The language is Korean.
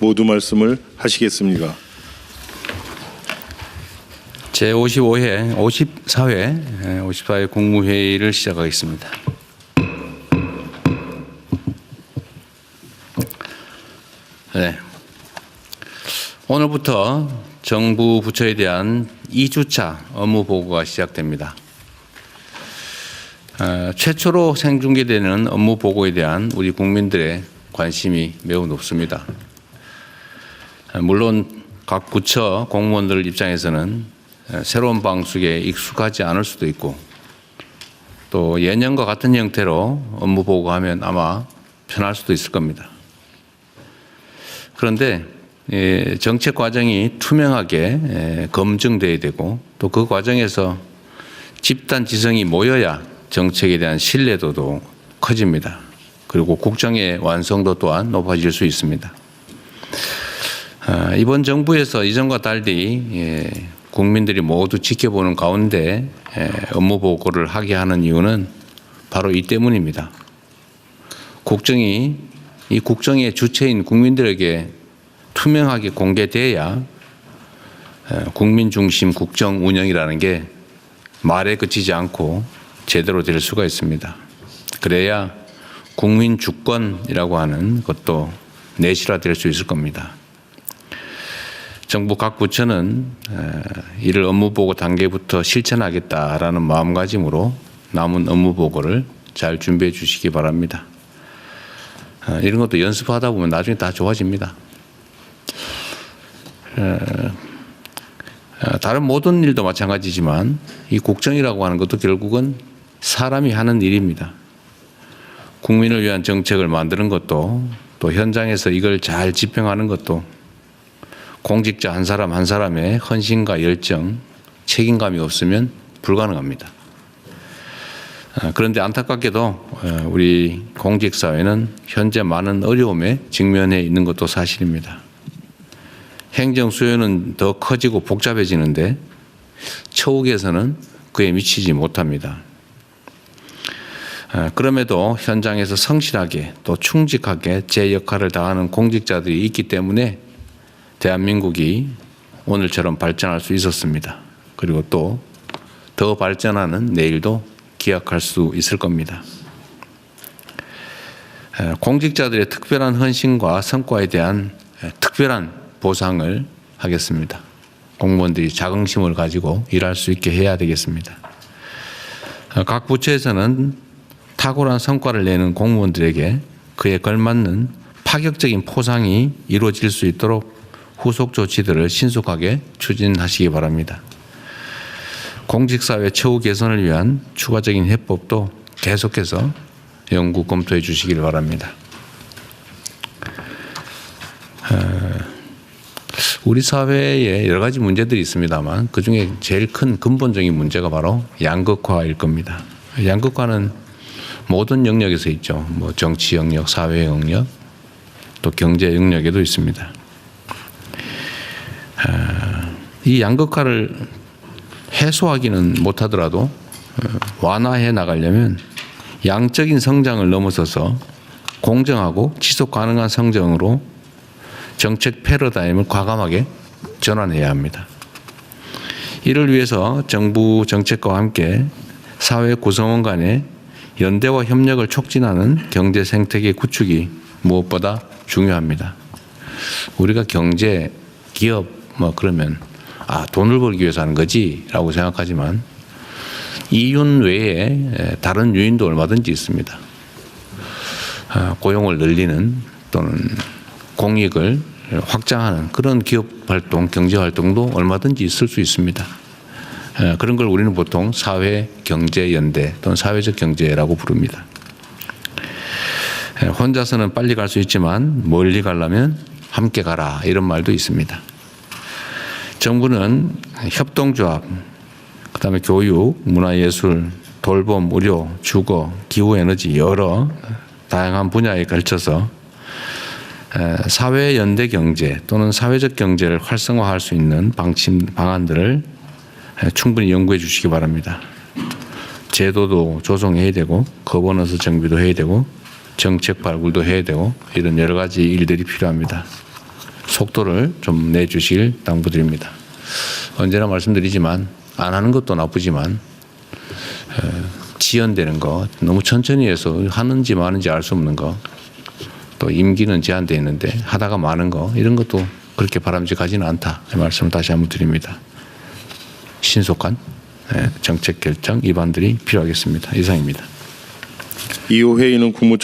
모두 말씀을 하시겠습니까? 제55회 54회 국무회의를 시작하겠습니다. 네. 오늘부터 정부 부처에 대한 2주차 업무 보고가 시작됩니다. 최초로 생중계되는 업무 보고에 대한 우리 국민들의 관심이 매우 높습니다. 물론 각 부처 공무원들 입장에서는 새로운 방식에 익숙하지 않을 수도 있고 또 예년과 같은 형태로 업무 보고하면 아마 편할 수도 있을 겁니다. 그런데 정책 과정이 투명하게 검증돼야 되고 또 그 과정에서 집단 지성이 모여야 정책에 대한 신뢰도도 커집니다. 그리고 국정의 완성도 또한 높아질 수 있습니다. 이번 정부에서 이전과 달리 국민들이 모두 지켜보는 가운데 업무 보고를 하게 하는 이유는 바로 이 때문입니다. 이 국정의 주체인 국민들에게 투명하게 공개돼야 국민 중심 국정 운영이라는 게 말에 그치지 않고 제대로 될 수가 있습니다. 그래야 국민 주권이라고 하는 것도 내실화될 수 있을 겁니다. 정부 각 부처는 이를 업무 보고 단계부터 실천하겠다라는 마음가짐으로 남은 업무 보고를 잘 준비해 주시기 바랍니다. 이런 것도 연습하다 보면 나중에 다 좋아집니다. 다른 모든 일도 마찬가지지만 이 국정이라고 하는 것도 결국은 사람이 하는 일입니다. 국민을 위한 정책을 만드는 것도 또 현장에서 이걸 잘 집행하는 것도 공직자 한 사람 한 사람의 헌신과 열정, 책임감이 없으면 불가능합니다. 그런데 안타깝게도 우리 공직사회는 현재 많은 어려움에 직면해 있는 것도 사실입니다. 행정 수요는 더 커지고 복잡해지는데 처우에서는 그에 미치지 못합니다. 그럼에도 현장에서 성실하게 또 충직하게 제 역할을 다하는 공직자들이 있기 때문에 대한민국이 오늘처럼 발전할 수 있었습니다. 그리고 또 더 발전하는 내일도 기약할 수 있을 겁니다. 공직자들의 특별한 헌신과 성과에 대한 특별한 보상을 하겠습니다. 공무원들이 자긍심을 가지고 일할 수 있게 해야 되겠습니다. 각 부처에서는 탁월한 성과를 내는 공무원들에게 그에 걸맞는 파격적인 포상이 이루어질 수 있도록 후속 조치들을 신속하게 추진하시기 바랍니다. 공직사회 처우 개선을 위한 추가적인 해법도 계속해서 연구 검토해 주시길 바랍니다. 우리 사회에 여러 가지 문제들이 있습니다만 그중에 제일 큰 근본적인 문제가 바로 양극화일 겁니다. 양극화는 모든 영역에서 있죠. 뭐 정치 영역, 사회 영역, 또 경제 영역에도 있습니다. 이 양극화를 해소하기는 못하더라도 완화해 나가려면 양적인 성장을 넘어서서 공정하고 지속 가능한 성장으로 정책 패러다임을 과감하게 전환해야 합니다. 이를 위해서 정부 정책과 함께 사회 구성원 간의 연대와 협력을 촉진하는 경제 생태계 구축이 무엇보다 중요합니다. 우리가 경제, 기업 그러면 돈을 벌기 위해서 하는 거지라고 생각하지만 이윤 외에 다른 요인도 얼마든지 있습니다. 고용을 늘리는 또는 공익을 확장하는 그런 기업 활동, 경제 활동도 얼마든지 있을 수 있습니다. 그런 걸 우리는 보통 사회 경제 연대 또는 사회적 경제라고 부릅니다. 혼자서는 빨리 갈 수 있지만 멀리 가려면 함께 가라 이런 말도 있습니다. 정부는 협동조합, 그다음에 교육, 문화예술, 돌봄, 의료, 주거, 기후에너지 여러 다양한 분야에 걸쳐서 사회 연대 경제 또는 사회적 경제를 활성화할 수 있는 방안들을 충분히 연구해 주시기 바랍니다. 제도도 조성해야 되고 거버넌스 정비도 해야 되고 정책 발굴도 해야 되고 이런 여러 가지 일들이 필요합니다. 속도를 좀 내주시길 당부드립니다. 언제나 말씀드리지만 안 하는 것도 나쁘지만 지연되는 거, 너무 천천히 해서 하는지 마는지 알 수 없는 거, 또 임기는 제한되어 있는데 하다가 마는 거, 이런 것도 그렇게 바람직하지는 않다. 이 말씀을 다시 한번 드립니다. 신속한 정책 결정 입안들이 필요하겠습니다. 이상입니다. 이후 회의는 국무총리